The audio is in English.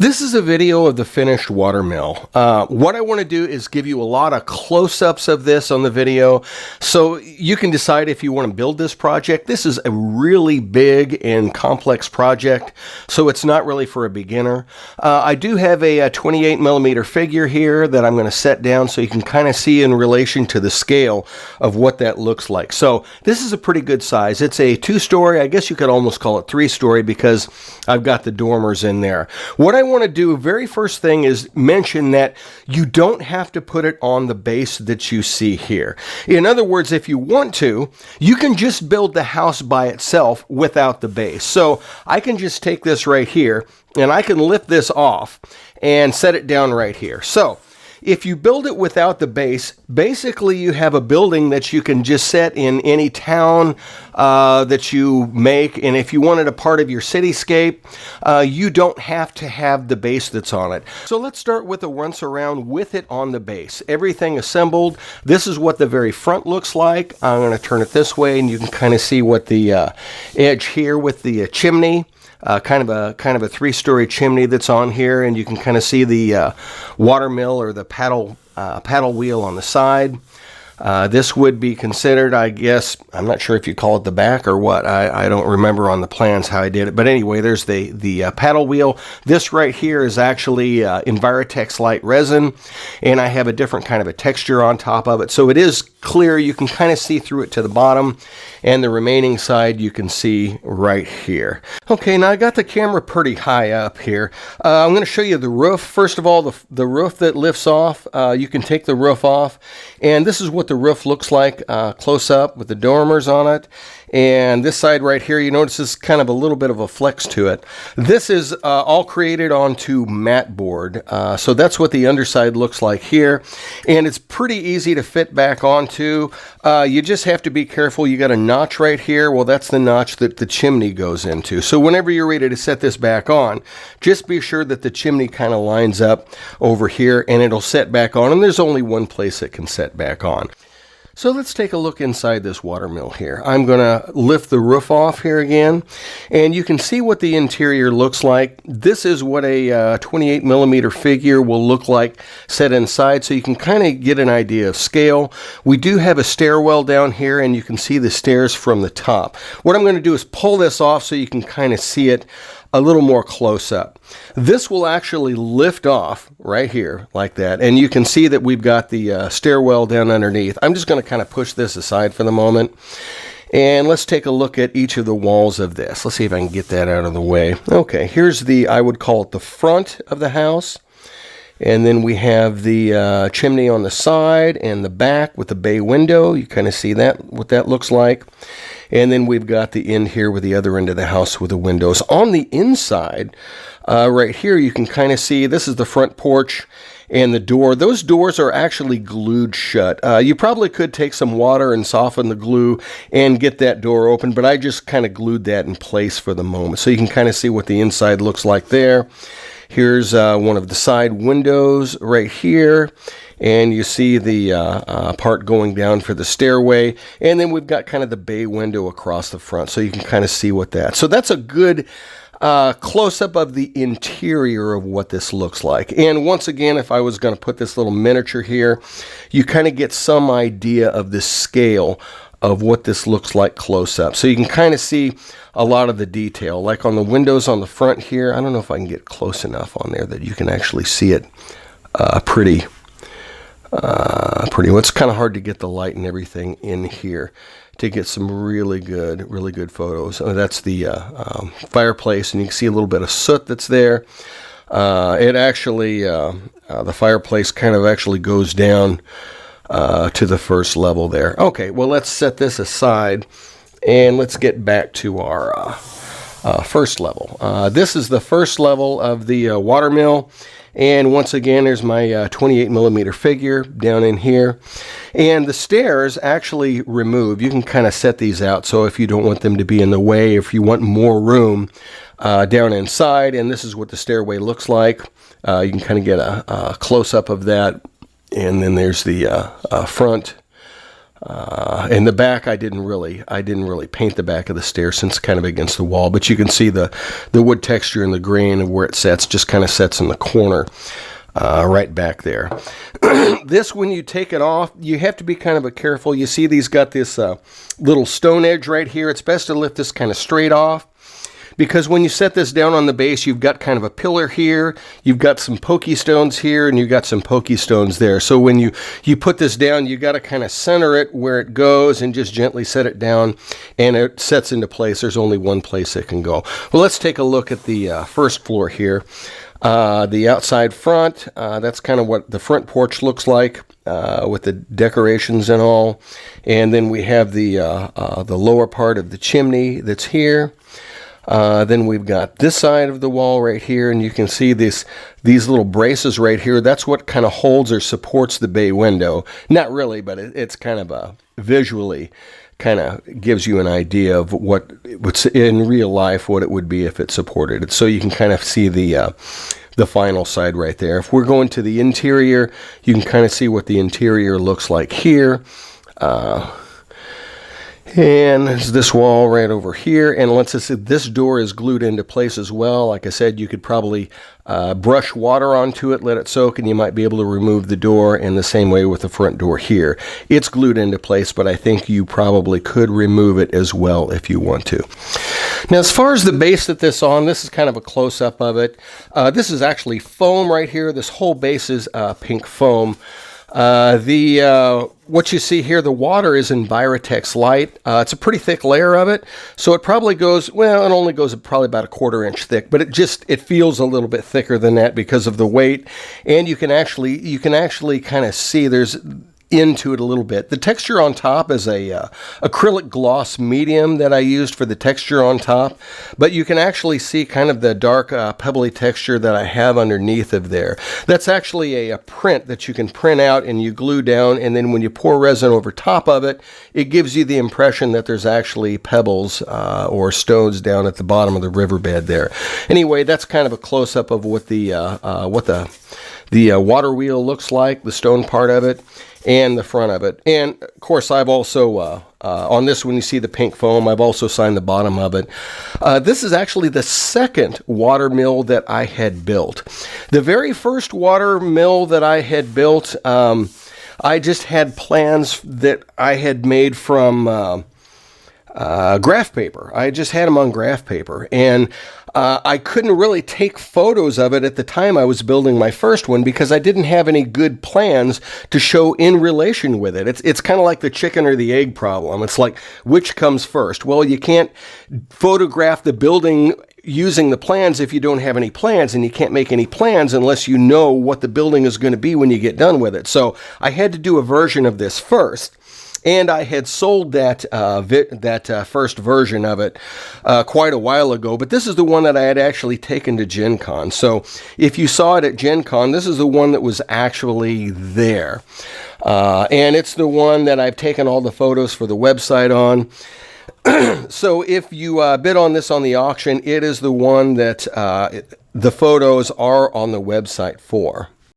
This is a video of the finished watermill. What I want to do is give you a lot of close-ups of this on the video so you can decide if you want to build this project. This is a really big and complex project, so it's not really for a beginner. I do have a 28 millimeter figure here that I'm going to set down so you can kind of see in relation to the scale of what that looks like. So this is a pretty good size. It's a 2-story, I guess you could almost call it 3-story because I've got the dormers in there. What I want to do, very first thing, is mention that you don't have to put it on the base that you see here. In other words, if you want to, you can just build the house by itself without the base. So I can just take this right here and I can lift this off and set it down right here. So if you build it without the base, basically you have a building that you can just set in any town that you make, and if you wanted a part of your cityscape, you don't have to have the base that's on it. So let's start with a once around with it on the base. Everything assembled. This is what the very front looks like. I'm going to turn it this way and you can kind of see what the edge here with the chimney. Kind of a 3-story chimney that's on here, and you can kind of see the watermill or the paddle wheel on the side. This would be considered, I guess, I'm not sure if you call it the back or what. I don't remember on the plans how I did it. But anyway, there's the paddle wheel. This right here is actually Envirotex light resin, and I have a different kind of a texture on top of it. So it is clear. You can kind of see through it to the bottom, and the remaining side you can see right here. Okay, now I got the camera pretty high up here. I'm going to show you the roof. First of all, the roof that lifts off. You can take the roof off, and this is what the roof looks like close up with the dormers on it. And this side right here, you notice is kind of a little bit of a flex to it. This is all created onto mat board. So that's what the underside looks like here. And it's pretty easy to fit back onto. You just have to be careful. You got a notch right here. Well, that's the notch that the chimney goes into. So whenever you're ready to set this back on, just be sure that the chimney kind of lines up over here and it'll set back on. And there's only one place it can set back on. So let's take a look inside this watermill here. I'm going to lift the roof off here again, and you can see what the interior looks like. This is what a 28 millimeter figure will look like set inside, so you can kind of get an idea of scale. We do have a stairwell down here, and you can see the stairs from the top. What I'm going to do is pull this off so you can kind of see it a little more close up. This will actually lift off right here like that, and you can see that we've got the stairwell down underneath. I'm just going to kind of push this aside for the moment, and let's take a look at each of the walls of this. Let's see if I can get that out of the way. Okay, here's the, I would call it the front of the house, and then we have the chimney on the side and the back with the bay window. You kind of see that, what that looks like. And then we've got the end here with the other end of the house with the windows. On the inside, right here, you can kind of see this is the front porch and the door. Those doors are actually glued shut. You probably could take some water and soften the glue and get that door open, but I just kind of glued that in place for the moment. So you can kind of see what the inside looks like there. Here's one of the side windows right here. And you see the part going down for the stairway. And then we've got kind of the bay window across the front. So you can kind of see what that. So that's a good close-up of the interior of what this looks like. And once again, if I was going to put this little miniature here, you kind of get some idea of the scale of what this looks like close up. So you can kind of see a lot of the detail. Like on the windows on the front here, I don't know if I can get close enough on there that you can actually see it pretty well. It's kind of hard to get the light and everything in here to get some really good photos. That's the fireplace, and you can see a little bit of soot that's there. It actually, the fireplace kind of actually goes down to the first level there. Okay, well, let's set this aside and let's get back to our first level. This is the first level of the watermill. And once again, there's my 28 millimeter figure down in here. And the stairs actually remove. You can kind of set these out so if you don't want them to be in the way, if you want more room down inside. And this is what the stairway looks like. You can kind of get a close-up of that. And then there's the front In the back, I didn't really paint the back of the stairs since it's kind of against the wall, but you can see the wood texture and the grain of where it sets, just kind of sets in the corner. Right back there. This, when you take it off, you have to be kind of careful. You see these got this little stone edge right here. It's best to lift this kind of straight off, because when you set this down on the base, you've got kind of a pillar here, you've got some pokey stones here, and you've got some pokey stones there. So when you put this down, you got to kind of center it where it goes and just gently set it down, and it sets into place. There's only one place it can go. Well, let's take a look at the first floor here. The outside front, that's kind of what the front porch looks like, with the decorations and all. And then we have the lower part of the chimney that's here. Then we've got this side of the wall right here, and you can see these little braces right here. That's what kind of holds or supports the bay window. Not really, but it's kind of visually kind of gives you an idea of what's in real life, what it would be if it supported it. So you can kind of see the final side right there. If we're going to the interior, you can kind of see what the interior looks like here. And there's this wall right over here, and let's just say this door is glued into place as well. Like I said, you could probably brush water onto it, let it soak, and you might be able to remove the door. In the same way with the front door here. It's glued into place, but I think you probably could remove it as well if you want to. Now, as far as the base that this on, this is kind of a close-up of it. This is actually foam right here. This whole base is pink foam. What you see here, the water is in Viratex Light. It's a pretty thick layer of it, so it probably goes, well, it only goes probably about a 1/4 inch thick, but it feels a little bit thicker than that because of the weight, and you can actually kind of see there's into it a little bit. The texture on top is a acrylic gloss medium that I used for the texture on top, but you can actually see kind of the dark pebbly texture that I have underneath of there. That's actually a print that you can print out and you glue down, and then when you pour resin over top of it, it gives you the impression that there's actually pebbles or stones down at the bottom of the riverbed there. Anyway, that's kind of a close-up of what the water wheel looks like, the stone part of it, and the front of it. And of course, I've also on this one, you see the pink foam, I've also signed the bottom of it. This is actually the second water mill that I had built. The very first water mill that I had built, I just had plans that I had made from graph paper. I just had them on graph paper, and I couldn't really take photos of it at the time I was building my first one because I didn't have any good plans to show in relation with it. It's kind of like the chicken or the egg problem. It's like, which comes first? Well, you can't photograph the building using the plans if you don't have any plans, and you can't make any plans unless you know what the building is going to be when you get done with it. So I had to do a version of this first. And I had sold that first version of it quite a while ago, but this is the one that I had actually taken to Gen Con. So if you saw it at Gen Con, this is the one that was actually there. And it's the one that I've taken all the photos for the website on. So if you bid on this on the auction, it is the one that the photos are on the website for.